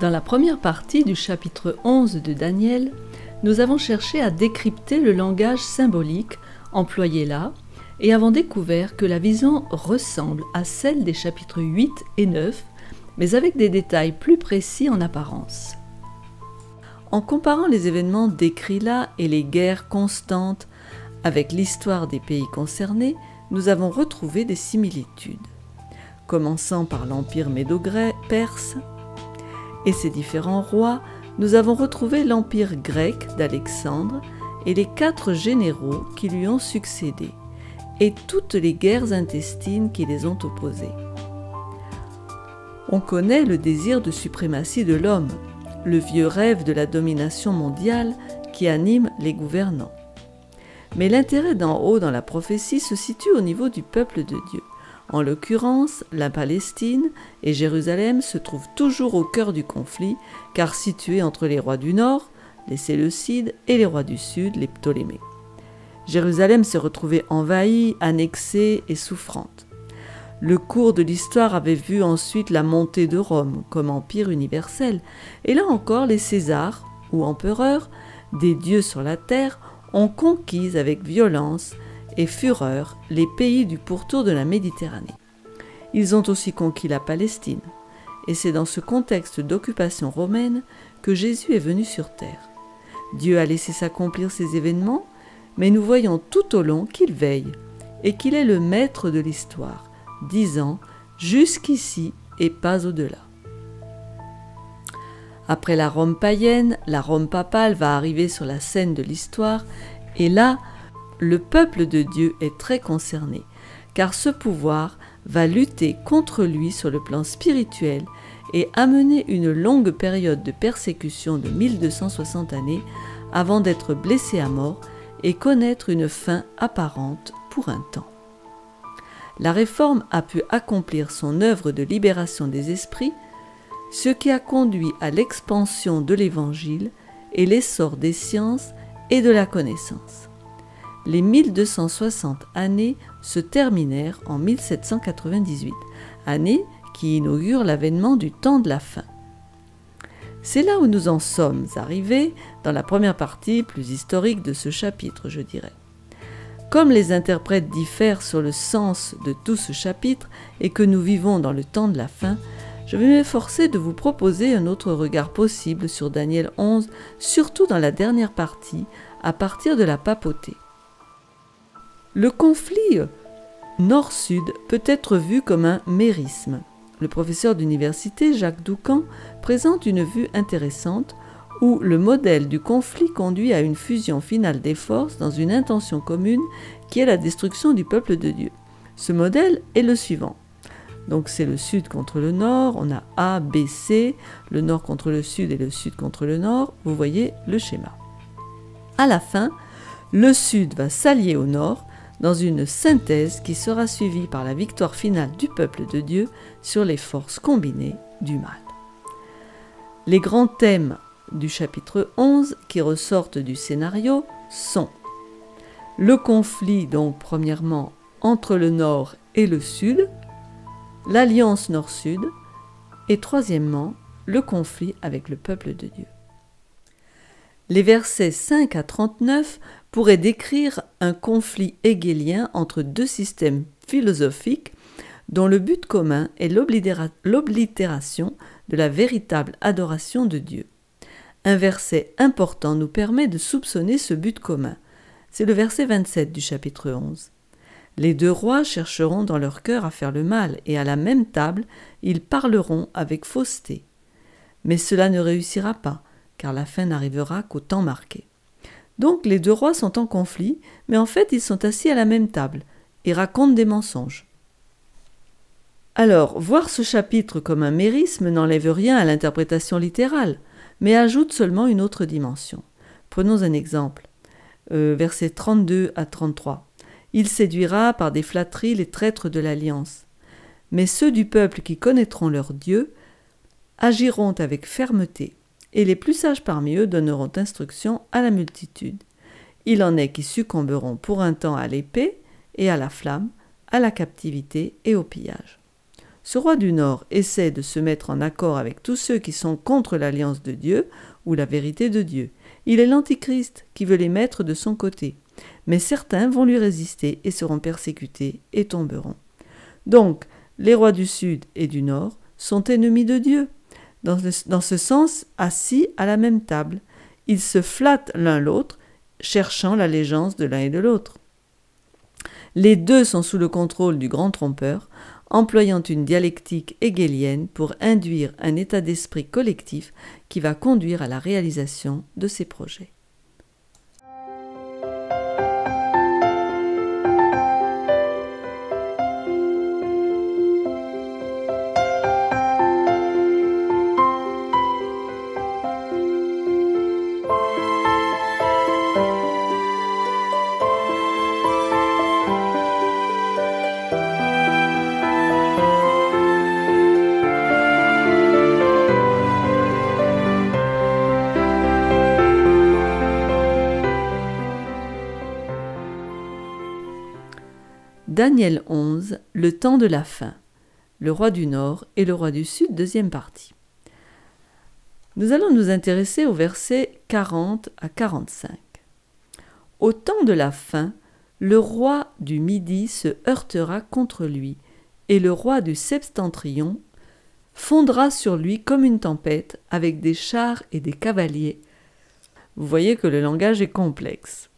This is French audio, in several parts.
Dans la première partie du chapitre 11 de Daniel, nous avons cherché à décrypter le langage symbolique employé là et avons découvert que la vision ressemble à celle des chapitres 8 et 9, mais avec des détails plus précis en apparence. En comparant les événements décrits là et les guerres constantes avec l'histoire des pays concernés, nous avons retrouvé des similitudes. Commençant par l'empire médo-perse et ses différents rois, nous avons retrouvé l'empire grec d'Alexandre et les 4 généraux qui lui ont succédé, et toutes les guerres intestines qui les ont opposés. On connaît le désir de suprématie de l'homme, le vieux rêve de la domination mondiale qui anime les gouvernants. Mais l'intérêt d'en haut dans la prophétie se situe au niveau du peuple de Dieu. En l'occurrence, la Palestine et Jérusalem se trouvent toujours au cœur du conflit, car situées entre les rois du nord, les Séleucides, et les rois du sud, les Ptolémées. Jérusalem s'est retrouvée envahie, annexée et souffrante. Le cours de l'histoire avait vu ensuite la montée de Rome comme empire universel, et là encore les Césars, ou empereurs, des dieux sur la terre, ont conquis avec violence et fureur les pays du pourtour de la Méditerranée. Ils ont aussi conquis la Palestine, et c'est dans ce contexte d'occupation romaine que Jésus est venu sur terre. Dieu a laissé s'accomplir ces événements, mais nous voyons tout au long qu'il veille, et qu'il est le maître de l'histoire, disant « jusqu'ici et pas au-delà ». Après la Rome païenne, la Rome papale va arriver sur la scène de l'histoire, et là, le peuple de Dieu est très concerné, car ce pouvoir va lutter contre lui sur le plan spirituel et amener une longue période de persécution de 1260 années avant d'être blessé à mort et connaître une fin apparente pour un temps. La réforme a pu accomplir son œuvre de libération des esprits, ce qui a conduit à l'expansion de l'Évangile et l'essor des sciences et de la connaissance. Les 1260 années se terminèrent en 1798, année qui inaugure l'avènement du temps de la fin. C'est là où nous en sommes arrivés dans la première partie plus historique de ce chapitre, je dirais. Comme les interprètes diffèrent sur le sens de tout ce chapitre et que nous vivons dans le temps de la fin, je vais m'efforcer de vous proposer un autre regard possible sur Daniel 11, surtout dans la dernière partie, à partir de la papauté. Le conflit nord-sud peut être vu comme un mérisme. Le professeur d'université Jacques Doucan présente une vue intéressante où le modèle du conflit conduit à une fusion finale des forces dans une intention commune qui est la destruction du peuple de Dieu. Ce modèle est le suivant. Donc c'est le sud contre le nord, on a A, B, C, le nord contre le sud et le sud contre le nord, vous voyez le schéma. À la fin, le sud va s'allier au nord dans une synthèse qui sera suivie par la victoire finale du peuple de Dieu sur les forces combinées du mal. Les grands thèmes du chapitre 11 qui ressortent du scénario sont le conflit, donc premièrement, entre le nord et le sud, l'alliance nord-sud, et troisièmement, le conflit avec le peuple de Dieu. Les versets 5 à 39 pourraient décrire un conflit hégélien entre deux systèmes philosophiques dont le but commun est l'oblitération de la véritable adoration de Dieu. Un verset important nous permet de soupçonner ce but commun. C'est le verset 27 du chapitre 11. Les 2 rois chercheront dans leur cœur à faire le mal, et à la même table, ils parleront avec fausseté. Mais cela ne réussira pas, car la fin n'arrivera qu'au temps marqué. Donc les 2 rois sont en conflit, mais en fait ils sont assis à la même table, et racontent des mensonges. Alors, voir ce chapitre comme un mérisme n'enlève rien à l'interprétation littérale, mais ajoute seulement une autre dimension. Prenons un exemple, versets 32 à 33. Il séduira par des flatteries les traîtres de l'alliance. Mais ceux du peuple qui connaîtront leur Dieu agiront avec fermeté, et les plus sages parmi eux donneront instruction à la multitude. Il en est qui succomberont pour un temps à l'épée et à la flamme, à la captivité et au pillage. ce roi du Nord essaie de se mettre en accord avec tous ceux qui sont contre l'alliance de Dieu ou la vérité de Dieu. Il est l'Antichrist qui veut les mettre de son côté. Mais certains vont lui résister et seront persécutés et tomberont. Donc, les rois du Sud et du Nord sont ennemis de Dieu, dans ce sens assis à la même table. Ils se flattent l'un l'autre, cherchant l'allégeance de l'un et de l'autre. Les deux sont sous le contrôle du grand trompeur, employant une dialectique hégélienne pour induire un état d'esprit collectif qui va conduire à la réalisation de ses projets. Daniel 11, le temps de la fin, le roi du Nord et le roi du Sud, deuxième partie. Nous allons nous intéresser aux versets 40 à 45. Au temps de la fin, le roi du Midi se heurtera contre lui, et le roi du Septentrion fondra sur lui comme une tempête, avec des chars et des cavaliers. Vous voyez que le langage est complexe.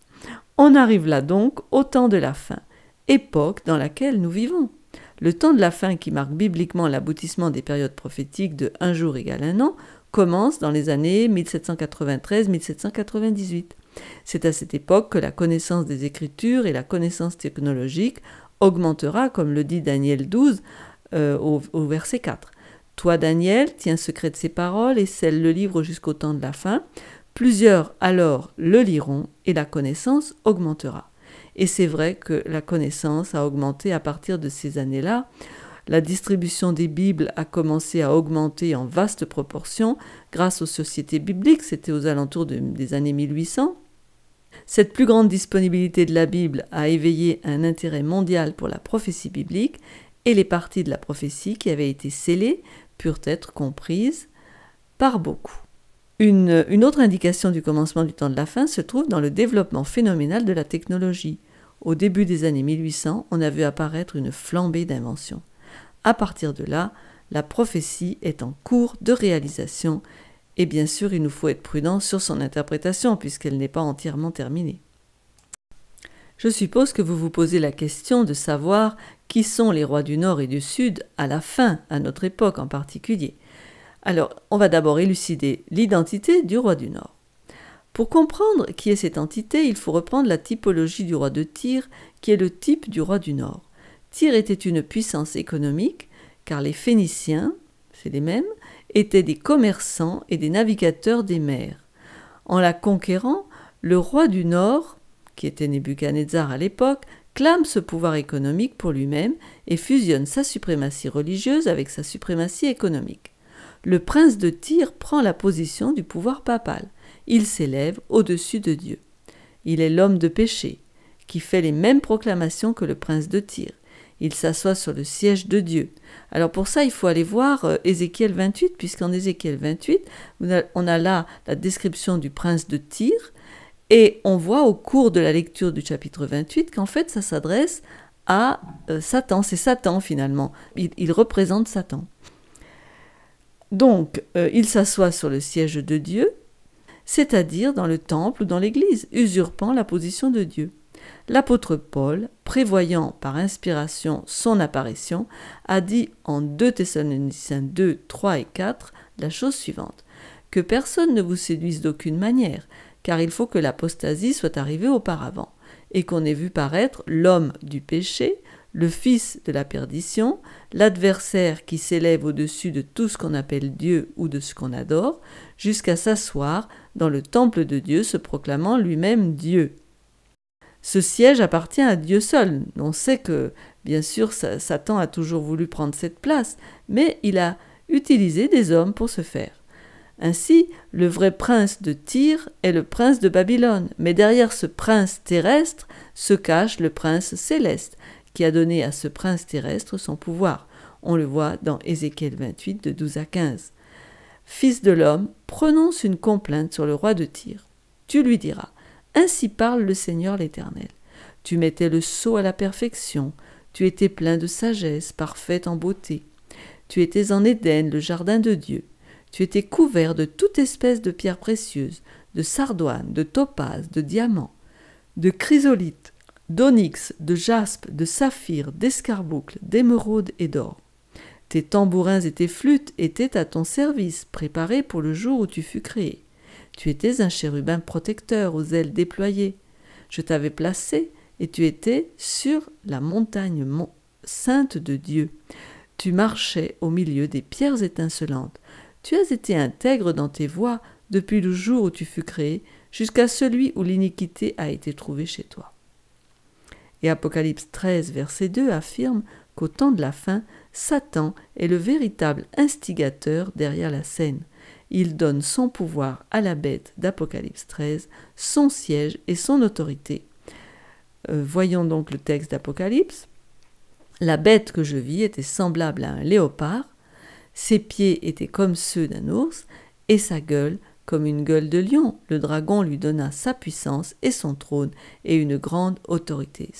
On arrive là donc au temps de la fin, époque dans laquelle nous vivons. Le temps de la fin, qui marque bibliquement l'aboutissement des périodes prophétiques de 1 jour égale 1 an, commence dans les années 1793-1798. C'est à cette époque que la connaissance des Écritures et la connaissance technologique augmentera, comme le dit Daniel 12 au verset 4. « Toi, Daniel, tiens secret de ces paroles et scelle le livre jusqu'au temps de la fin. Plusieurs alors le liront et la connaissance augmentera. » Et c'est vrai que la connaissance a augmenté à partir de ces années-là. La distribution des Bibles a commencé à augmenter en vaste proportion grâce aux sociétés bibliques, c'était aux alentours des années 1800. Cette plus grande disponibilité de la Bible a éveillé un intérêt mondial pour la prophétie biblique et les parties de la prophétie qui avaient été scellées purent être comprises par beaucoup. Une autre indication du commencement du temps de la fin se trouve dans le développement phénoménal de la technologie. Au début des années 1800, on a vu apparaître une flambée d'inventions. À partir de là, la prophétie est en cours de réalisation et bien sûr, il nous faut être prudent sur son interprétation puisqu'elle n'est pas entièrement terminée. Je suppose que vous vous posez la question de savoir qui sont les rois du Nord et du Sud à la fin, à notre époque en particulier. Alors, on va d'abord élucider l'identité du roi du Nord. Pour comprendre qui est cette entité, il faut reprendre la typologie du roi de Tyr, qui est le type du roi du Nord. Tyr était une puissance économique, car les Phéniciens, c'est les mêmes, étaient des commerçants et des navigateurs des mers. En la conquérant, le roi du Nord, qui était Nebuchadnezzar à l'époque, clame ce pouvoir économique pour lui-même et fusionne sa suprématie religieuse avec sa suprématie économique. Le prince de Tyr prend la position du pouvoir papal. Il s'élève au-dessus de Dieu. Il est l'homme de péché, qui fait les mêmes proclamations que le prince de Tyr. Il s'assoit sur le siège de Dieu. Alors pour ça, il faut aller voir Ézéchiel 28, puisqu'en Ézéchiel 28, on a là la description du prince de Tyr, et on voit au cours de la lecture du chapitre 28 qu'en fait, ça s'adresse à Satan. C'est Satan finalement. Il représente Satan. Donc, il s'assoit sur le siège de Dieu, c'est-à-dire dans le temple ou dans l'église, usurpant la position de Dieu. L'apôtre Paul, prévoyant par inspiration son apparition, a dit en 2 Thessaloniciens 2, 3 et 4 la chose suivante, « Que personne ne vous séduise d'aucune manière, car il faut que l'apostasie soit arrivée auparavant, et qu'on ait vu paraître l'homme du péché, le fils de la perdition, l'adversaire qui s'élève au-dessus de tout ce qu'on appelle Dieu ou de ce qu'on adore, jusqu'à s'asseoir dans le temple de Dieu, se proclamant lui-même Dieu. » Ce siège appartient à Dieu seul. On sait que, bien sûr, Satan a toujours voulu prendre cette place, mais il a utilisé des hommes pour ce faire. Ainsi, le vrai prince de Tyr est le prince de Babylone, mais derrière ce prince terrestre se cache le prince céleste, qui a donné à ce prince terrestre son pouvoir. On le voit dans Ézéchiel 28, de 12 à 15. « Fils de l'homme, prononce une complainte sur le roi de Tyr. Tu lui diras, ainsi parle le Seigneur l'Éternel. Tu mettais le sceau à la perfection, tu étais plein de sagesse, parfait en beauté. Tu étais en Éden, le jardin de Dieu. Tu étais couvert de toute espèce de pierres précieuses, de sardoine, de topaze, de diamants, de chrysolite, d'onyx, de jaspe, de saphir, d'escarboucle, d'émeraude et d'or. Tes tambourins et tes flûtes étaient à ton service, préparés pour le jour où tu fus créé. Tu étais un chérubin protecteur aux ailes déployées. Je t'avais placé et tu étais sur la montagne sainte de Dieu. Tu marchais au milieu des pierres étincelantes. Tu as été intègre dans tes voies depuis le jour où tu fus créé, jusqu'à celui où l'iniquité a été trouvée chez toi. » Et Apocalypse 13, verset 2 affirme qu'au temps de la fin, Satan est le véritable instigateur derrière la scène. Il donne son pouvoir à la bête d'Apocalypse 13, son siège et son autorité. Voyons donc le texte d'Apocalypse. La bête que je vis était semblable à un léopard, ses pieds étaient comme ceux d'un ours, et sa gueule comme une gueule de lion. Le dragon lui donna sa puissance et son trône et une grande autorité.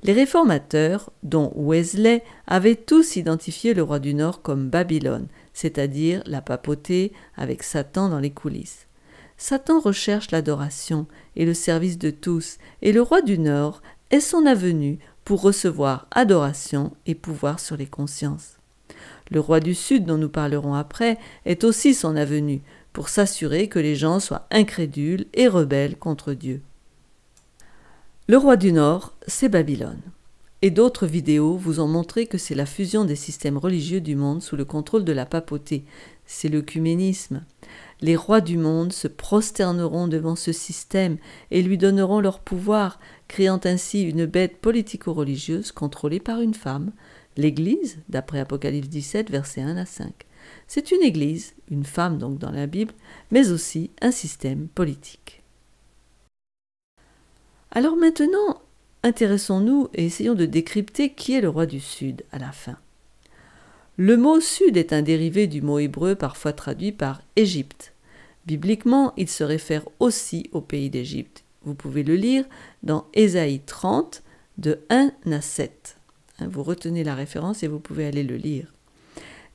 Les réformateurs, dont Wesley, avaient tous identifié le roi du Nord comme Babylone, c'est-à-dire la papauté avec Satan dans les coulisses. Satan recherche l'adoration et le service de tous, et le roi du Nord est son avenue pour recevoir adoration et pouvoir sur les consciences. Le roi du Sud, dont nous parlerons après, est aussi son avenue, pour s'assurer que les gens soient incrédules et rebelles contre Dieu. Le roi du Nord, c'est Babylone. Et d'autres vidéos vous ont montré que c'est la fusion des systèmes religieux du monde sous le contrôle de la papauté. C'est l'œcuménisme. Les rois du monde se prosterneront devant ce système et lui donneront leur pouvoir, créant ainsi une bête politico-religieuse contrôlée par une femme, l'Église, d'après Apocalypse 17, versets 1 à 5. C'est une Église, une femme donc dans la Bible, mais aussi un système politique. Alors maintenant, intéressons-nous et essayons de décrypter qui est le roi du Sud à la fin. Le mot « Sud » est un dérivé du mot hébreu parfois traduit par « Égypte ». Bibliquement, il se réfère aussi au pays d'Égypte. Vous pouvez le lire dans Ésaïe 30, de 1 à 7. Vous retenez la référence et vous pouvez aller le lire.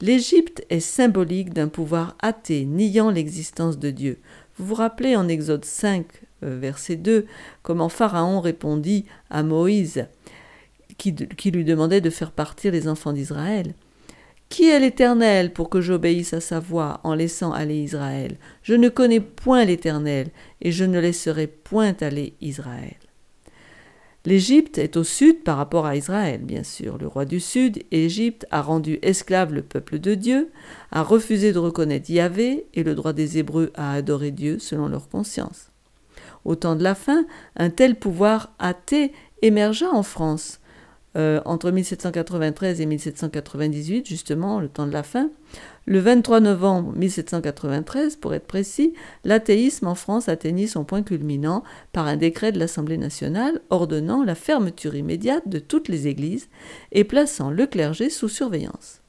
L'Égypte est symbolique d'un pouvoir athée, niant l'existence de Dieu. Vous vous rappelez en Exode 5, verset 2, comment Pharaon répondit à Moïse, qui lui demandait de faire partir les enfants d'Israël. « Qui est l'Éternel pour que j'obéisse à sa voix en laissant aller Israël? Je ne connais point l'Éternel, et je ne laisserai point aller Israël. » L'Égypte est au sud par rapport à Israël, bien sûr. Le roi du Sud, Égypte, a rendu esclave le peuple de Dieu, a refusé de reconnaître Yahvé et le droit des Hébreux à adorer Dieu selon leur conscience. Au temps de la fin, un tel pouvoir athée émergea en France. Entre 1793 et 1798, justement, le temps de la fin. Le 23 novembre 1793, pour être précis, l'athéisme en France atteignit son point culminant par un décret de l'Assemblée nationale ordonnant la fermeture immédiate de toutes les églises et plaçant le clergé sous surveillance.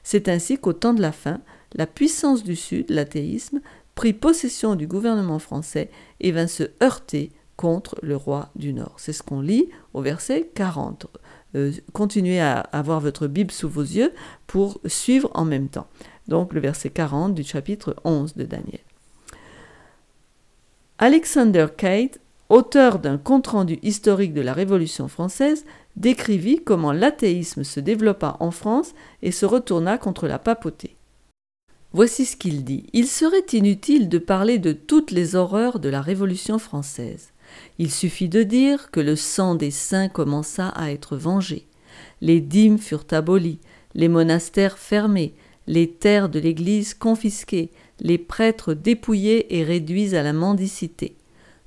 C'est ainsi qu'au temps de la fin, la puissance du Sud, l'athéisme, prit possession du gouvernement français et vint se heurter contre le roi du Nord. C'est ce qu'on lit au verset 40. Continuez à avoir votre Bible sous vos yeux pour suivre en même temps. Donc le verset 40 du chapitre 11 de Daniel. Alexander Cade, auteur d'un compte-rendu historique de la Révolution française, décrivit comment l'athéisme se développa en France et se retourna contre la papauté. Voici ce qu'il dit. « Il serait inutile de parler de toutes les horreurs de la Révolution française. Il suffit de dire que le sang des saints commença à être vengé. Les dîmes furent abolies, les monastères fermés, les terres de l'Église confisquées, les prêtres dépouillés et réduits à la mendicité.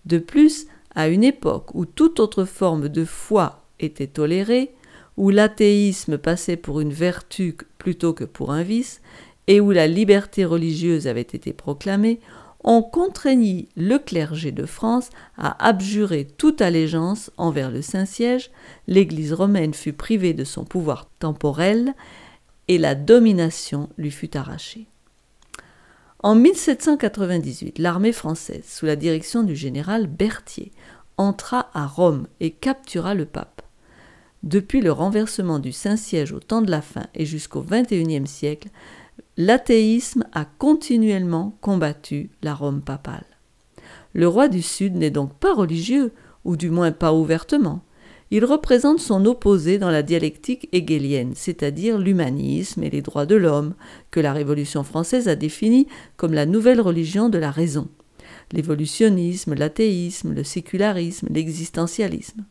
De plus, à une époque où toute autre forme de foi était tolérée, où l'athéisme passait pour une vertu plutôt que pour un vice, et où la liberté religieuse avait été proclamée, on contraignit le clergé de France à abjurer toute allégeance envers le Saint-Siège, l'Église romaine fut privée de son pouvoir temporel, et la domination lui fut arrachée. En 1798, l'armée française, sous la direction du général Berthier, entra à Rome et captura le pape. Depuis le renversement du Saint-Siège au temps de la fin et jusqu'au XXIe siècle, l'athéisme a continuellement combattu la Rome papale. Le roi du Sud n'est donc pas religieux, ou du moins pas ouvertement. Il représente son opposé dans la dialectique hégélienne, c'est-à-dire l'humanisme et les droits de l'homme, que la Révolution française a défini comme la nouvelle religion de la raison. L'évolutionnisme, l'athéisme, le sécularisme, l'existentialisme.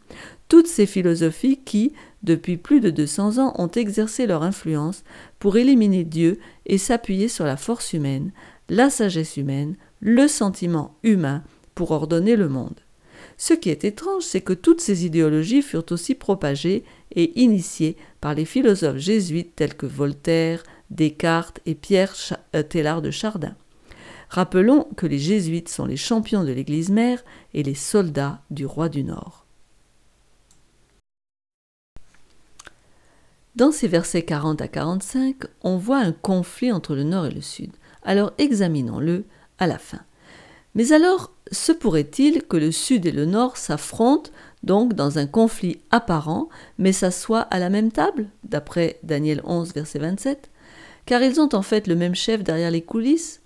Toutes ces philosophies qui, depuis plus de 200 ans, ont exercé leur influence pour éliminer Dieu et s'appuyer sur la force humaine, la sagesse humaine, le sentiment humain pour ordonner le monde. Ce qui est étrange, c'est que toutes ces idéologies furent aussi propagées et initiées par les philosophes jésuites tels que Voltaire, Descartes et Pierre Teilhard de Chardin. Rappelons que les jésuites sont les champions de l'Église mère et les soldats du roi du Nord. Dans ces versets 40 à 45, on voit un conflit entre le Nord et le Sud. Alors examinons-le à la fin. Mais alors, se pourrait-il que le Sud et le Nord s'affrontent donc dans un conflit apparent, mais s'assoient à la même table, d'après Daniel 11, verset 27, car ils ont en fait le même chef derrière les coulisses?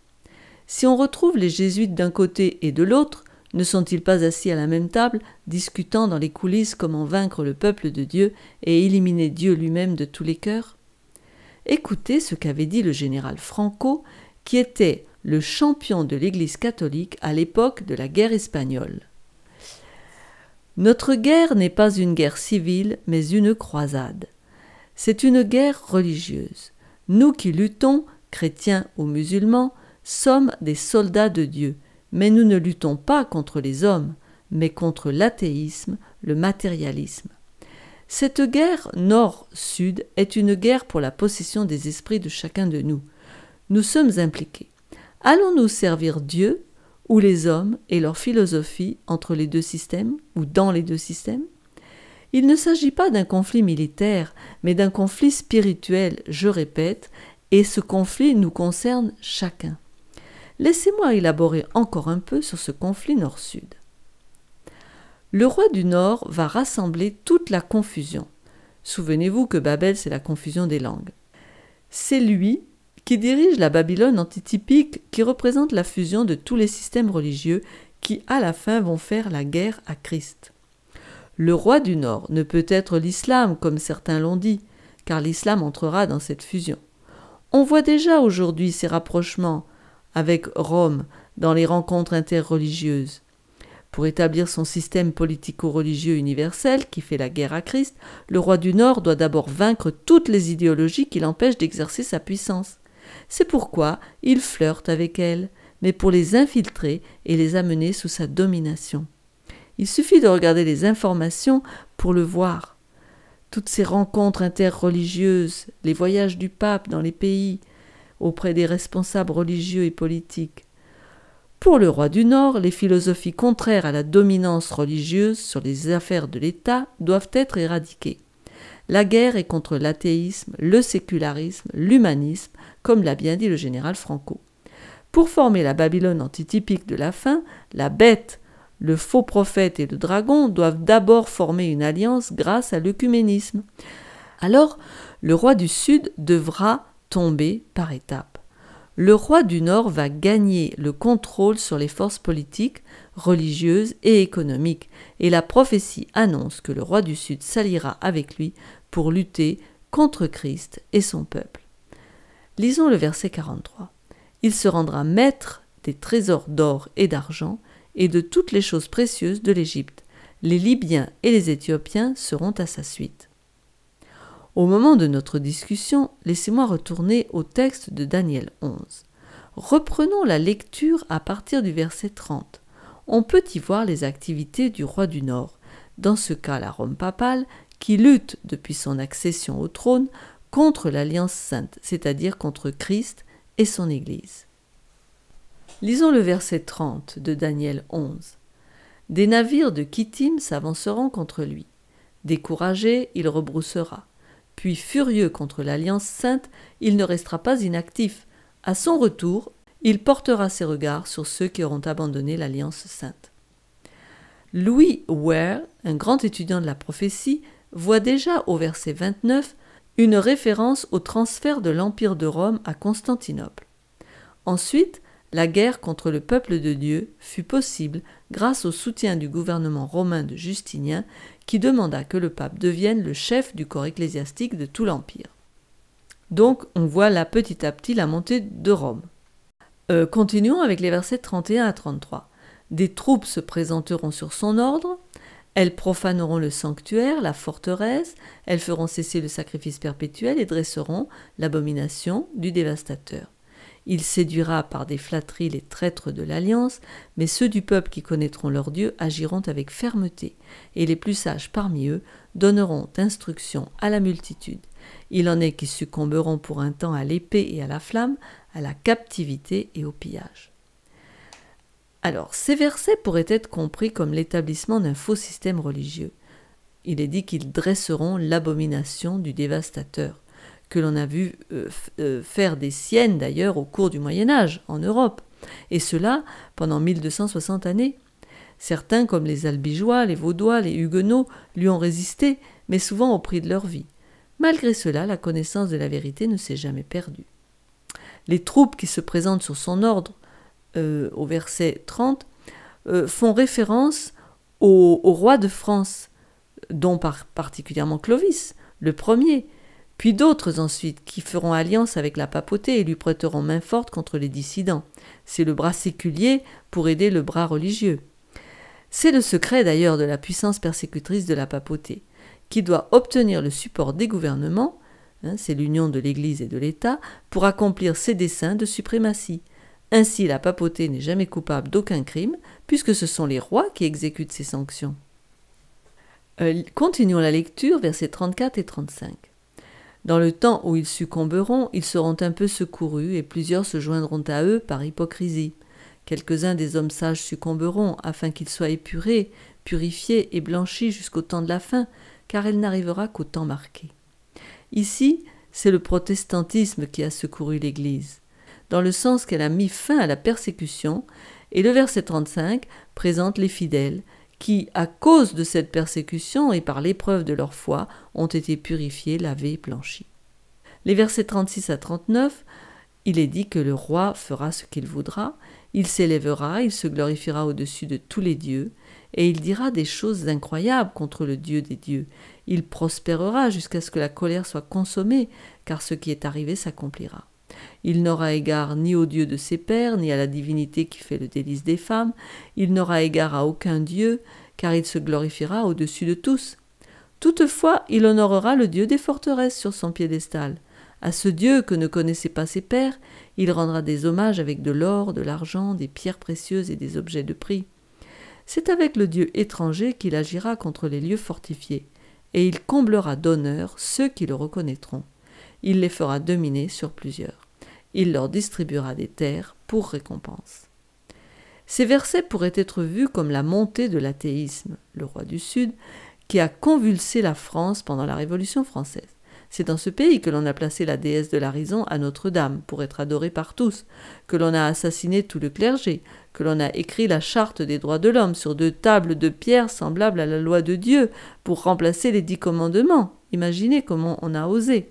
Si on retrouve les jésuites d'un côté et de l'autre, ne sont-ils pas assis à la même table, discutant dans les coulisses comment vaincre le peuple de Dieu et éliminer Dieu lui-même de tous les cœurs? Écoutez ce qu'avait dit le général Franco, qui était le champion de l'Église catholique à l'époque de la guerre espagnole. « Notre guerre n'est pas une guerre civile, mais une croisade. C'est une guerre religieuse. Nous qui luttons, chrétiens ou musulmans, sommes des soldats de Dieu, mais nous ne luttons pas contre les hommes, mais contre l'athéisme, le matérialisme. Cette guerre nord-sud est une guerre pour la possession des esprits de chacun de nous. Nous sommes impliqués. Allons-nous servir Dieu ou les hommes et leur philosophie entre les deux systèmes ou dans les deux systèmes? Il ne s'agit pas d'un conflit militaire, mais d'un conflit spirituel, je répète, et ce conflit nous concerne chacun. Laissez-moi élaborer encore un peu sur ce conflit nord-sud. Le roi du Nord va rassembler toute la confusion. Souvenez-vous que Babel, c'est la confusion des langues. C'est lui qui dirige la Babylone antitypique qui représente la fusion de tous les systèmes religieux qui, à la fin, vont faire la guerre à Christ. Le roi du Nord ne peut être l'islam, comme certains l'ont dit, car l'islam entrera dans cette fusion. On voit déjà aujourd'hui ces rapprochements avec Rome dans les rencontres interreligieuses. Pour établir son système politico-religieux universel qui fait la guerre à Christ, le roi du Nord doit d'abord vaincre toutes les idéologies qui l'empêchent d'exercer sa puissance. C'est pourquoi il flirte avec elles, mais pour les infiltrer et les amener sous sa domination. Il suffit de regarder les informations pour le voir. Toutes ces rencontres interreligieuses, les voyages du pape dans les pays, auprès des responsables religieux et politiques. Pour le roi du Nord, les philosophies contraires à la dominance religieuse sur les affaires de l'État doivent être éradiquées. La guerre est contre l'athéisme, le sécularisme, l'humanisme, comme l'a bien dit le général Franco. Pour former la Babylone antitypique de la fin, la bête, le faux prophète et le dragon doivent d'abord former une alliance grâce à l'œcuménisme. Alors, le roi du Sud devra tomber par étapes. Le roi du Nord va gagner le contrôle sur les forces politiques, religieuses et économiques, et la prophétie annonce que le roi du Sud s'alliera avec lui pour lutter contre Christ et son peuple. Lisons le verset 43. Il se rendra maître des trésors d'or et d'argent et de toutes les choses précieuses de l'Égypte. Les Libyens et les Éthiopiens seront à sa suite. Au moment de notre discussion, laissez-moi retourner au texte de Daniel 11. Reprenons la lecture à partir du verset 30. On peut y voir les activités du roi du Nord, dans ce cas la Rome papale, qui lutte depuis son accession au trône contre l'Alliance sainte, c'est-à-dire contre Christ et son Église. Lisons le verset 30 de Daniel 11. Des navires de Kittim s'avanceront contre lui. Découragé, il rebroussera. Puis furieux contre l'Alliance sainte, il ne restera pas inactif. À son retour, il portera ses regards sur ceux qui auront abandonné l'Alliance sainte. Louis Ware, un grand étudiant de la prophétie, voit déjà au verset 29 une référence au transfert de l'Empire de Rome à Constantinople. Ensuite, la guerre contre le peuple de Dieu fut possible grâce au soutien du gouvernement romain de Justinien qui demanda que le pape devienne le chef du corps ecclésiastique de tout l'Empire. Donc, on voit là petit à petit la montée de Rome. Continuons avec les versets 31 à 33. Des troupes se présenteront sur son ordre, elles profaneront le sanctuaire, la forteresse, elles feront cesser le sacrifice perpétuel et dresseront l'abomination du dévastateur. Il séduira par des flatteries les traîtres de l'Alliance, mais ceux du peuple qui connaîtront leur Dieu agiront avec fermeté, et les plus sages parmi eux donneront instruction à la multitude. Il en est qui succomberont pour un temps à l'épée et à la flamme, à la captivité et au pillage. Alors, ces versets pourraient être compris comme l'établissement d'un faux système religieux. Il est dit qu'ils dresseront l'abomination du dévastateur, que l'on a vu faire des siennes d'ailleurs au cours du Moyen-Âge en Europe, et cela pendant 1260 années. Certains, comme les Albigeois, les Vaudois, les Huguenots, lui ont résisté, mais souvent au prix de leur vie. Malgré cela, la connaissance de la vérité ne s'est jamais perdue. Les troupes qui se présentent sur son ordre, au verset 30, font référence au roi de France, dont particulièrement Clovis, le premier, puis d'autres ensuite qui feront alliance avec la papauté et lui prêteront main forte contre les dissidents. C'est le bras séculier pour aider le bras religieux. C'est le secret d'ailleurs de la puissance persécutrice de la papauté, qui doit obtenir le support des gouvernements, c'est l'union de l'Église et de l'État, pour accomplir ses desseins de suprématie. Ainsi, la papauté n'est jamais coupable d'aucun crime, puisque ce sont les rois qui exécutent ces sanctions. Continuons la lecture, versets 34 et 35. Dans le temps où ils succomberont, ils seront un peu secourus, et plusieurs se joindront à eux par hypocrisie. Quelques-uns des hommes sages succomberont, afin qu'ils soient épurés, purifiés et blanchis jusqu'au temps de la fin, car elle n'arrivera qu'au temps marqué. Ici, c'est le protestantisme qui a secouru l'Église, dans le sens qu'elle a mis fin à la persécution, et le verset 35 présente les fidèles, qui, à cause de cette persécution et par l'épreuve de leur foi, ont été purifiés, lavés, blanchis. Les versets 36 à 39, il est dit que le roi fera ce qu'il voudra, il s'élèvera, il se glorifiera au-dessus de tous les dieux, et il dira des choses incroyables contre le Dieu des dieux. Il prospérera jusqu'à ce que la colère soit consommée, car ce qui est arrivé s'accomplira. Il n'aura égard ni au Dieu de ses pères, ni à la divinité qui fait le délice des femmes. Il n'aura égard à aucun Dieu, car il se glorifiera au-dessus de tous. Toutefois, il honorera le Dieu des forteresses sur son piédestal. À ce Dieu que ne connaissaient pas ses pères, il rendra des hommages avec de l'or, de l'argent, des pierres précieuses et des objets de prix. C'est avec le Dieu étranger qu'il agira contre les lieux fortifiés, et il comblera d'honneur ceux qui le reconnaîtront. Il les fera dominer sur plusieurs. Il leur distribuera des terres pour récompense. Ces versets pourraient être vus comme la montée de l'athéisme, le roi du Sud, qui a convulsé la France pendant la Révolution française. C'est dans ce pays que l'on a placé la déesse de la raison à Notre-Dame pour être adorée par tous, que l'on a assassiné tout le clergé, que l'on a écrit la charte des droits de l'homme sur 2 tables de pierre semblables à la loi de Dieu pour remplacer les 10 commandements. Imaginez comment on a osé.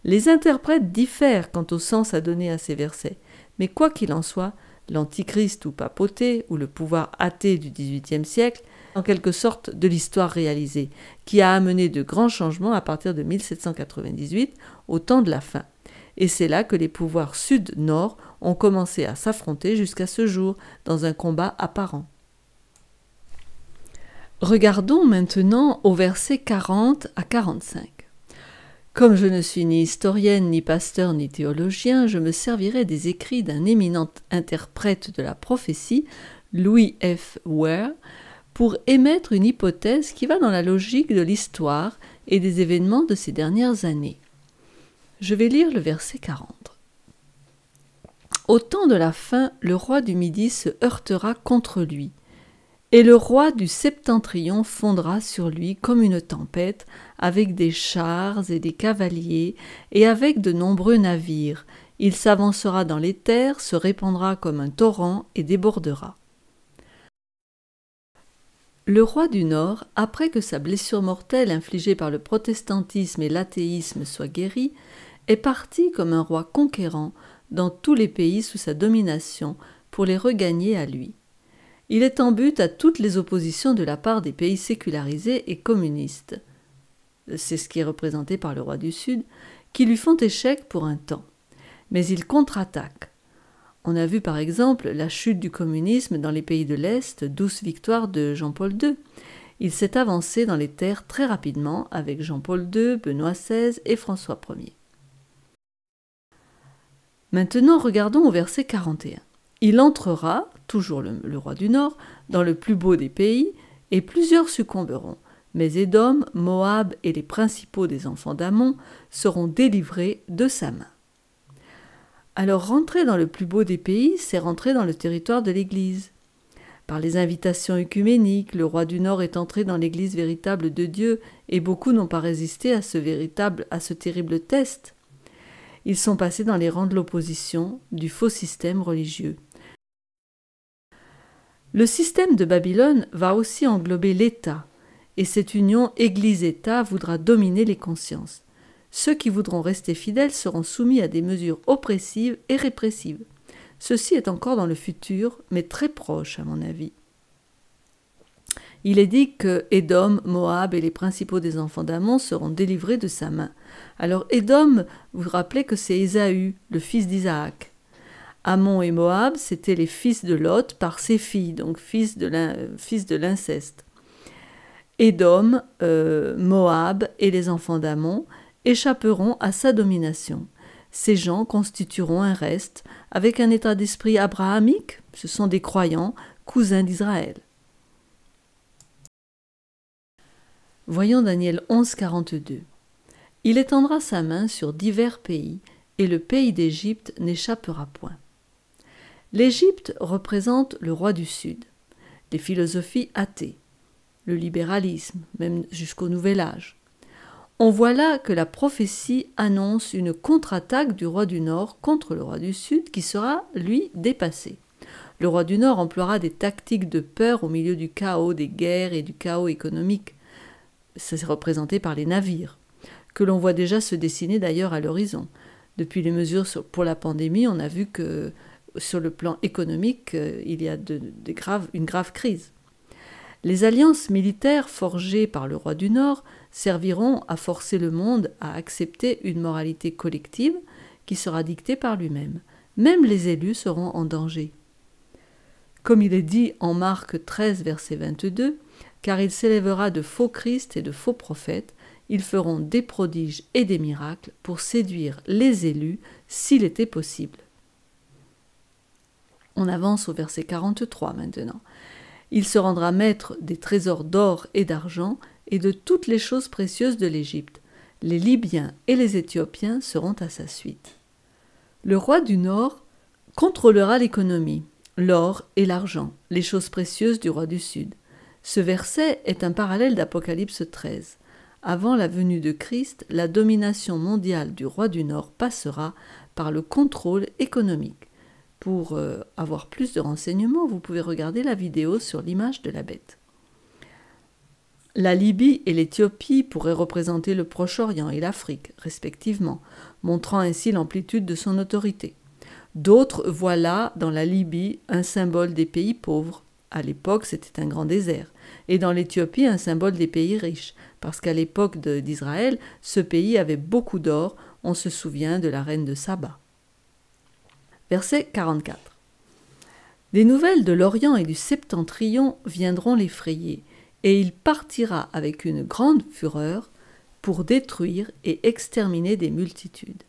Les interprètes diffèrent quant au sens à donner à ces versets, mais quoi qu'il en soit, l'antichrist ou papauté, ou le pouvoir athée du XVIIIe siècle, en quelque sorte de l'histoire réalisée, qui a amené de grands changements à partir de 1798, au temps de la fin. Et c'est là que les pouvoirs sud-nord ont commencé à s'affronter jusqu'à ce jour, dans un combat apparent. Regardons maintenant aux versets 40 à 45. Comme je ne suis ni historienne, ni pasteur, ni théologien, je me servirai des écrits d'un éminent interprète de la prophétie, Louis F. Ware, pour émettre une hypothèse qui va dans la logique de l'histoire et des événements de ces dernières années. Je vais lire le verset 40. Au temps de la fin, le roi du Midi se heurtera contre lui, Et le roi du septentrion fondra sur lui comme une tempête, avec des chars et des cavaliers, et avec de nombreux navires. Il s'avancera dans les terres, se répandra comme un torrent et débordera. Le roi du Nord, après que sa blessure mortelle infligée par le protestantisme et l'athéisme soit guérie, est parti comme un roi conquérant dans tous les pays sous sa domination pour les regagner à lui. Il est en but à toutes les oppositions de la part des pays sécularisés et communistes. C'est ce qui est représenté par le roi du Sud, qui lui font échec pour un temps. Mais il contre-attaque. On a vu par exemple la chute du communisme dans les pays de l'Est, douce victoire de Jean-Paul II. Il s'est avancé dans les terres très rapidement avec Jean-Paul II, Benoît XVI et François Ier. Maintenant, regardons au verset 41. Il entrera, toujours le roi du Nord, dans le plus beau des pays, et plusieurs succomberont. Mais Édom, Moab et les principaux des enfants d'Ammon seront délivrés de sa main. Alors rentrer dans le plus beau des pays, c'est rentrer dans le territoire de l'Église. Par les invitations œcuméniques, le roi du Nord est entré dans l'Église véritable de Dieu, et beaucoup n'ont pas résisté à ce terrible test. Ils sont passés dans les rangs de l'opposition, du faux système religieux. Le système de Babylone va aussi englober l'État, et cette union Église-État voudra dominer les consciences. Ceux qui voudront rester fidèles seront soumis à des mesures oppressives et répressives. Ceci est encore dans le futur, mais très proche à mon avis. Il est dit que Édom, Moab et les principaux des enfants d'Ammon seront délivrés de sa main. Alors Édom, vous vous rappelez que c'est Ésaü, le fils d'Isaac. Ammon et Moab, c'étaient les fils de Lot par ses filles, donc fils de l'inceste. Édom, Moab et les enfants d'Ammon échapperont à sa domination. Ces gens constitueront un reste avec un état d'esprit abrahamique, ce sont des croyants, cousins d'Israël. Voyons Daniel 11, 42. Il étendra sa main sur divers pays, et le pays d'Égypte n'échappera point. L'Égypte représente le roi du Sud, les philosophies athées, le libéralisme, même jusqu'au Nouvel Âge. On voit là que la prophétie annonce une contre-attaque du roi du Nord contre le roi du Sud qui sera, lui, dépassé. Le roi du Nord emploiera des tactiques de peur au milieu du chaos des guerres et du chaos économique. C'est représenté par les navires, que l'on voit déjà se dessiner d'ailleurs à l'horizon. Depuis les mesures pour la pandémie, on a vu que sur le plan économique, il y a une grave crise. Les alliances militaires forgées par le roi du Nord serviront à forcer le monde à accepter une moralité collective qui sera dictée par lui-même. Même les élus seront en danger. Comme il est dit en Marc 13, verset 22, « Car il s'élèvera de faux Christ et de faux prophètes, ils feront des prodiges et des miracles pour séduire les élus s'il était possible. » On avance au verset 43 maintenant. Il se rendra maître des trésors d'or et d'argent et de toutes les choses précieuses de l'Égypte. Les Libyens et les Éthiopiens seront à sa suite. Le roi du Nord contrôlera l'économie, l'or et l'argent, les choses précieuses du roi du Sud. Ce verset est un parallèle d'Apocalypse 13. Avant la venue de Christ, la domination mondiale du roi du Nord passera par le contrôle économique. Pour avoir plus de renseignements, vous pouvez regarder la vidéo sur l'image de la bête. La Libye et l'Éthiopie pourraient représenter le Proche-Orient et l'Afrique, respectivement, montrant ainsi l'amplitude de son autorité. D'autres voient là, dans la Libye, un symbole des pays pauvres. À l'époque, c'était un grand désert. Et dans l'Éthiopie, un symbole des pays riches, parce qu'à l'époque d'Israël, ce pays avait beaucoup d'or. On se souvient de la reine de Saba. Verset 44. Des nouvelles de l'Orient et du Septentrion viendront l'effrayer, et il partira avec une grande fureur pour détruire et exterminer des multitudes.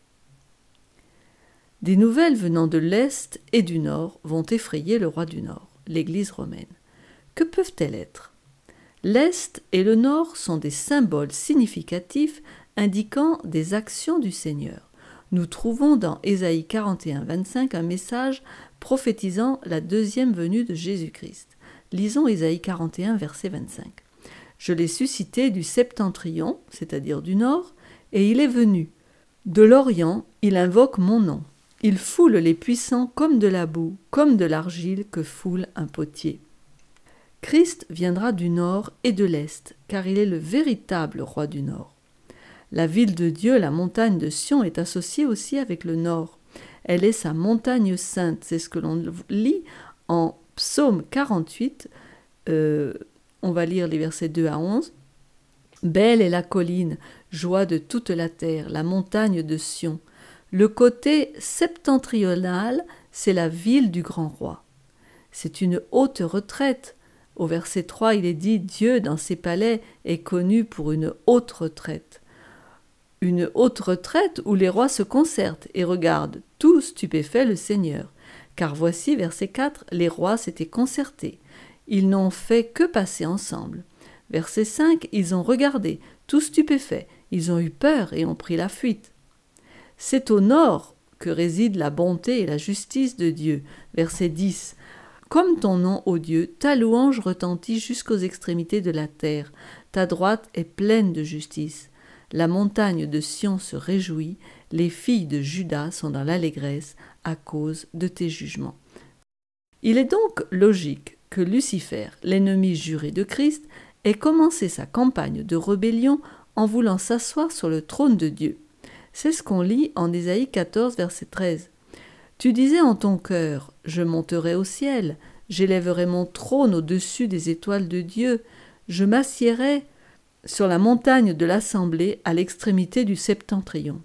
Des nouvelles venant de l'Est et du Nord vont effrayer le roi du Nord, l'Église romaine. Que peuvent-elles être? L'Est et le Nord sont des symboles significatifs indiquant des actions du Seigneur. Nous trouvons dans Ésaïe 41, 25 un message prophétisant la deuxième venue de Jésus-Christ. Lisons Ésaïe 41, verset 25. « Je l'ai suscité du septentrion, c'est-à-dire du nord, et il est venu. De l'Orient, il invoque mon nom. Il foule les puissants comme de la boue, comme de l'argile que foule un potier. » Christ viendra du nord et de l'est, car il est le véritable roi du nord. La ville de Dieu, la montagne de Sion, est associée aussi avec le nord. Elle est sa montagne sainte, c'est ce que l'on lit en Psaume 48, on va lire les versets 2 à 11. « Belle est la colline, joie de toute la terre, la montagne de Sion. Le côté septentrional, c'est la ville du grand roi. C'est une haute retraite. » Au verset 3, il est dit « Dieu, dans ses palais, est connu pour une haute retraite. » Une haute retraite où les rois se concertent et regardent, tout stupéfait le Seigneur. Car voici, verset 4, les rois s'étaient concertés. Ils n'ont fait que passer ensemble. Verset 5, ils ont regardé, tout stupéfaits. Ils ont eu peur et ont pris la fuite. C'est au nord que réside la bonté et la justice de Dieu. Verset 10, comme ton nom, ô Dieu, ta louange retentit jusqu'aux extrémités de la terre. Ta droite est pleine de justice. La montagne de Sion se réjouit, les filles de Juda sont dans l'allégresse à cause de tes jugements. Il est donc logique que Lucifer, l'ennemi juré de Christ, ait commencé sa campagne de rébellion en voulant s'asseoir sur le trône de Dieu. C'est ce qu'on lit en Ésaïe 14, verset 13. « Tu disais en ton cœur, je monterai au ciel, j'élèverai mon trône au-dessus des étoiles de Dieu, je m'assiérai sur la montagne de l'assemblée à l'extrémité du septentrion. »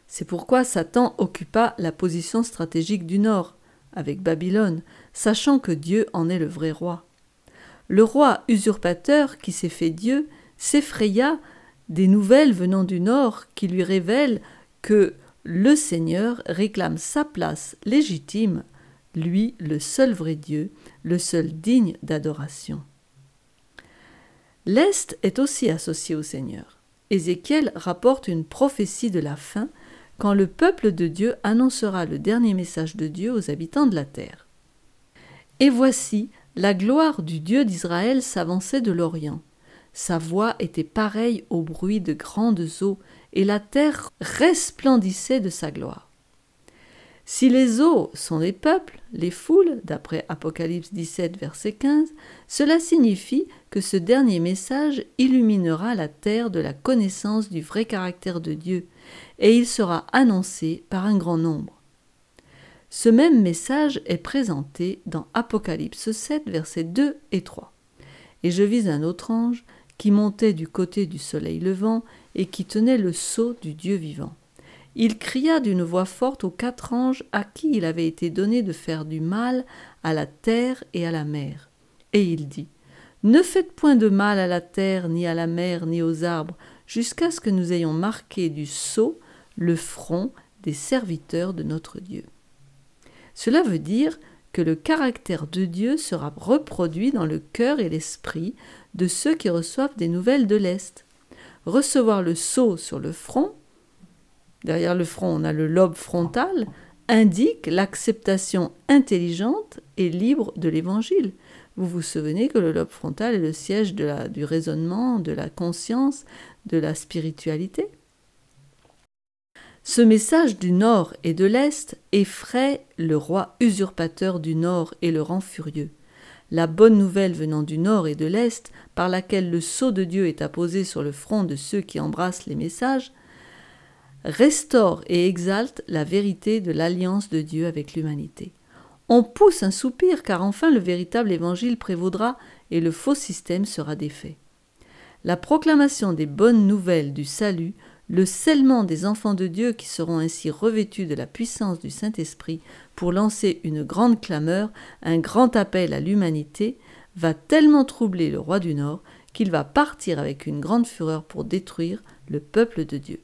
C'est pourquoi Satan occupa la position stratégique du nord, avec Babylone, sachant que Dieu en est le vrai roi. Le roi usurpateur qui s'est fait Dieu s'effraya des nouvelles venant du nord qui lui révèlent que le Seigneur réclame sa place légitime, lui le seul vrai Dieu, le seul digne d'adoration. L'Est est aussi associé au Seigneur. Ézéchiel rapporte une prophétie de la fin quand le peuple de Dieu annoncera le dernier message de Dieu aux habitants de la terre. Et voici, la gloire du Dieu d'Israël s'avançait de l'Orient. Sa voix était pareille au bruit de grandes eaux, et la terre resplendissait de sa gloire. Si les eaux sont les peuples, les foules, d'après Apocalypse 17, verset 15, cela signifie que ce dernier message illuminera la terre de la connaissance du vrai caractère de Dieu, et il sera annoncé par un grand nombre. Ce même message est présenté dans Apocalypse 7, versets 2 et 3. « Et je vis un autre ange qui montait du côté du soleil levant et qui tenait le sceau du Dieu vivant. Il cria d'une voix forte aux 4 anges à qui il avait été donné de faire du mal à la terre et à la mer. Et il dit, « Ne faites point de mal à la terre, ni à la mer, ni aux arbres, jusqu'à ce que nous ayons marqué du sceau le front des serviteurs de notre Dieu. » Cela veut dire que le caractère de Dieu sera reproduit dans le cœur et l'esprit de ceux qui reçoivent des nouvelles de l'Est. Recevoir le sceau sur le front, derrière le front on a le lobe frontal, indique l'acceptation intelligente et libre de l'Évangile. Vous vous souvenez que le lobe frontal est le siège du raisonnement, de la conscience, de la spiritualité. Ce message du Nord et de l'Est effraie le roi usurpateur du Nord et le rend furieux. La bonne nouvelle venant du Nord et de l'Est, par laquelle le sceau de Dieu est apposé sur le front de ceux qui embrassent les messages, restaure et exalte la vérité de l'alliance de Dieu avec l'humanité. On pousse un soupir car enfin le véritable évangile prévaudra et le faux système sera défait. La proclamation des bonnes nouvelles du salut, le scellement des enfants de Dieu qui seront ainsi revêtus de la puissance du Saint-Esprit pour lancer une grande clameur, un grand appel à l'humanité, va tellement troubler le roi du Nord qu'il va partir avec une grande fureur pour détruire le peuple de Dieu.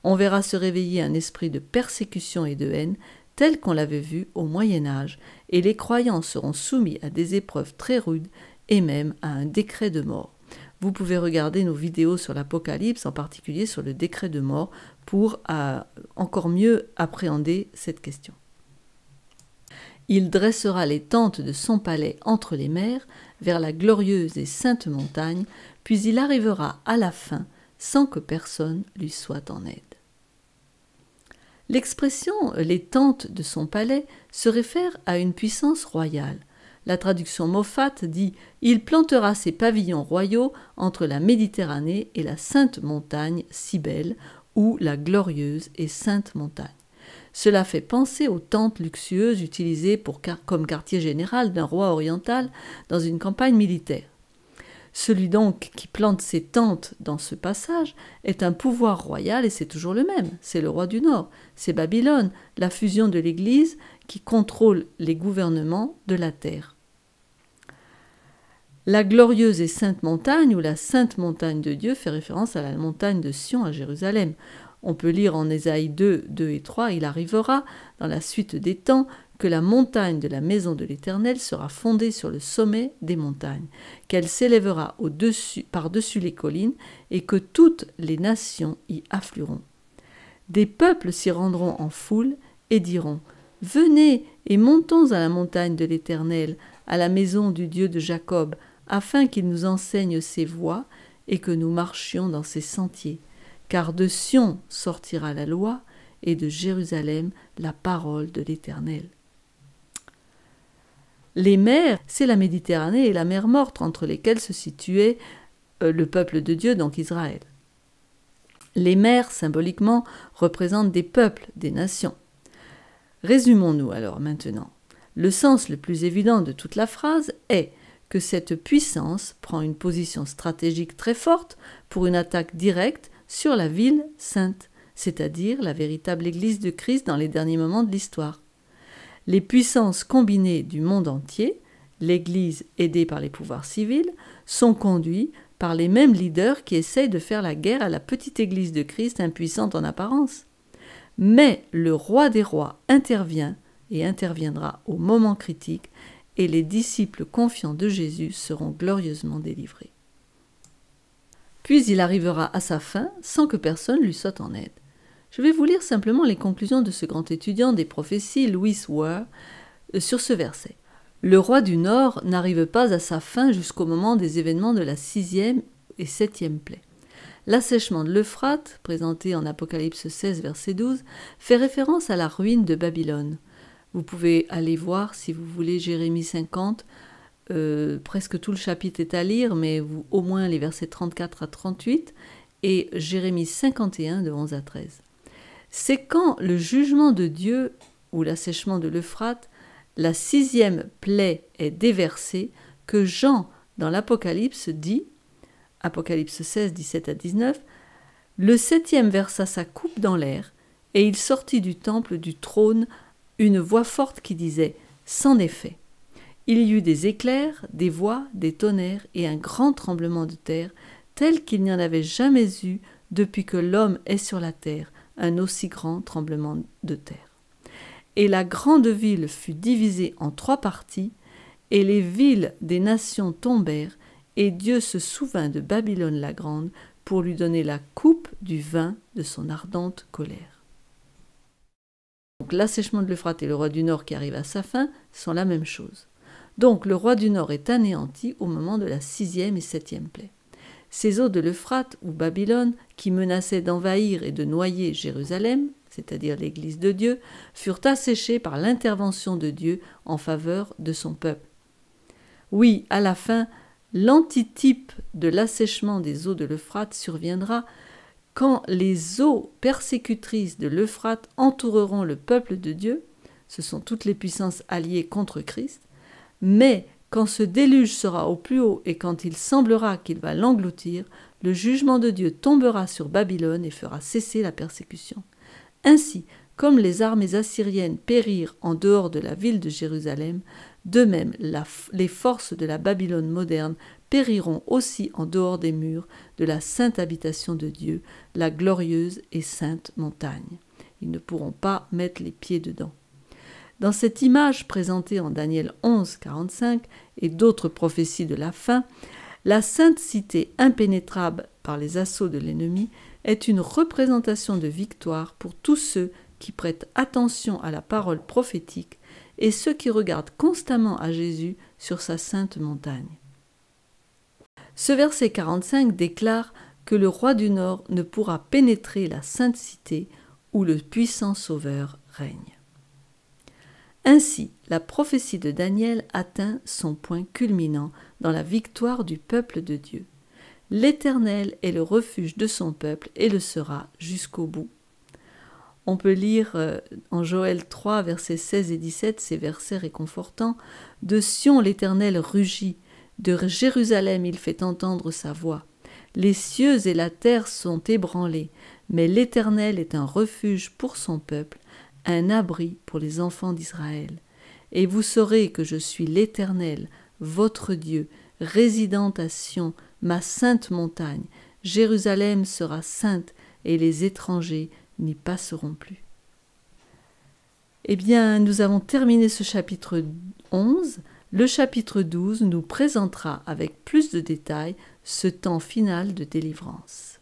On verra se réveiller un esprit de persécution et de haine tel qu'on l'avait vu au Moyen-Âge, et les croyants seront soumis à des épreuves très rudes et même à un décret de mort. Vous pouvez regarder nos vidéos sur l'Apocalypse, en particulier sur le décret de mort, pour encore mieux appréhender cette question. Il dressera les tentes de son palais entre les mers, vers la glorieuse et sainte montagne, puis il arrivera à la fin, sans que personne lui soit en aide. L'expression « les tentes de son palais » se réfère à une puissance royale. La traduction Moffat dit « Il plantera ses pavillons royaux entre la Méditerranée et la sainte montagne Cybèle, ou la glorieuse et sainte montagne ». Cela fait penser aux tentes luxueuses utilisées comme quartier général d'un roi oriental dans une campagne militaire. Celui donc qui plante ses tentes dans ce passage est un pouvoir royal et c'est toujours le même, c'est le roi du Nord, c'est Babylone, la fusion de l'Église qui contrôle les gouvernements de la terre. La glorieuse et sainte montagne ou la sainte montagne de Dieu fait référence à la montagne de Sion à Jérusalem. On peut lire en Ésaïe 2, 2 et 3, « Il arrivera, dans la suite des temps, que la montagne de la maison de l'Éternel sera fondée sur le sommet des montagnes, qu'elle s'élèvera par-dessus les collines, et que toutes les nations y afflueront. Des peuples s'y rendront en foule et diront « Venez et montons à la montagne de l'Éternel, à la maison du Dieu de Jacob, afin qu'il nous enseigne ses voies et que nous marchions dans ses sentiers. Car de Sion sortira la loi, et de Jérusalem la parole de l'Éternel. » Les mers, c'est la Méditerranée et la mer Morte, entre lesquelles se situait le peuple de Dieu, donc Israël. Les mers, symboliquement, représentent des peuples, des nations. Résumons-nous alors maintenant. Le sens le plus évident de toute la phrase est que cette puissance prend une position stratégique très forte pour une attaque directe sur la ville sainte, c'est-à-dire la véritable Église de Christ dans les derniers moments de l'histoire. Les puissances combinées du monde entier, l'Église aidée par les pouvoirs civils, sont conduits par les mêmes leaders qui essayent de faire la guerre à la petite Église de Christ impuissante en apparence. Mais le roi des rois intervient et interviendra au moment critique, et les disciples confiants de Jésus seront glorieusement délivrés. Puis il arrivera à sa fin sans que personne lui soit en aide. Je vais vous lire simplement les conclusions de ce grand étudiant des prophéties, Louis Ware, sur ce verset. Le roi du Nord n'arrive pas à sa fin jusqu'au moment des événements de la 6e et 7e plaie. L'assèchement de l'Euphrate, présenté en Apocalypse 16, verset 12, fait référence à la ruine de Babylone. Vous pouvez aller voir, si vous voulez, Jérémie 50, presque tout le chapitre est à lire, mais au moins les versets 34 à 38, et Jérémie 51, de 11 à 13. C'est quand le jugement de Dieu, ou l'assèchement de l'Euphrate, la 6e plaie est déversée, que Jean, dans l'Apocalypse, dit, Apocalypse 16, 17 à 19, « Le 7e versa sa coupe dans l'air, et il sortit du temple du trône une voix forte qui disait « C'en est fait ». Il y eut des éclairs, des voix, des tonnerres et un grand tremblement de terre, tel qu'il n'y en avait jamais eu depuis que l'homme est sur la terre, un aussi grand tremblement de terre. Et la grande ville fut divisée en 3 parties, et les villes des nations tombèrent, et Dieu se souvint de Babylone la grande pour lui donner la coupe du vin de son ardente colère. Donc l'assèchement de l'Euphrate et le roi du Nord qui arrive à sa fin sont la même chose. Donc le roi du Nord est anéanti au moment de la 6e et 7e plaie. Ces eaux de l'Euphrate ou Babylone, qui menaçaient d'envahir et de noyer Jérusalem, c'est-à-dire l'Église de Dieu, furent asséchées par l'intervention de Dieu en faveur de son peuple. Oui, à la fin, l'antitype de l'assèchement des eaux de l'Euphrate surviendra quand les eaux persécutrices de l'Euphrate entoureront le peuple de Dieu, ce sont toutes les puissances alliées contre Christ, mais quand ce déluge sera au plus haut et quand il semblera qu'il va l'engloutir, le jugement de Dieu tombera sur Babylone et fera cesser la persécution. Ainsi, comme les armées assyriennes périrent en dehors de la ville de Jérusalem, de même les forces de la Babylone moderne périront aussi en dehors des murs de la sainte habitation de Dieu, la glorieuse et sainte montagne. Ils ne pourront pas mettre les pieds dedans. Dans cette image présentée en Daniel 11, 45 et d'autres prophéties de la fin, la sainte cité impénétrable par les assauts de l'ennemi est une représentation de victoire pour tous ceux qui prêtent attention à la parole prophétique et ceux qui regardent constamment à Jésus sur sa sainte montagne. Ce verset 45 déclare que le roi du Nord ne pourra pénétrer la sainte cité où le puissant Sauveur règne. Ainsi, la prophétie de Daniel atteint son point culminant dans la victoire du peuple de Dieu. L'Éternel est le refuge de son peuple et le sera jusqu'au bout. On peut lire en Joël 3, versets 16 et 17, ces versets réconfortants. « De Sion l'Éternel rugit, de Jérusalem il fait entendre sa voix. Les cieux et la terre sont ébranlés, mais l'Éternel est un refuge pour son peuple, un abri pour les enfants d'Israël. Et vous saurez que je suis l'Éternel, votre Dieu, résidant à Sion, ma sainte montagne. Jérusalem sera sainte et les étrangers n'y passeront plus. » Eh bien, nous avons terminé ce chapitre 11. Le chapitre 12 nous présentera avec plus de détails ce temps final de délivrance.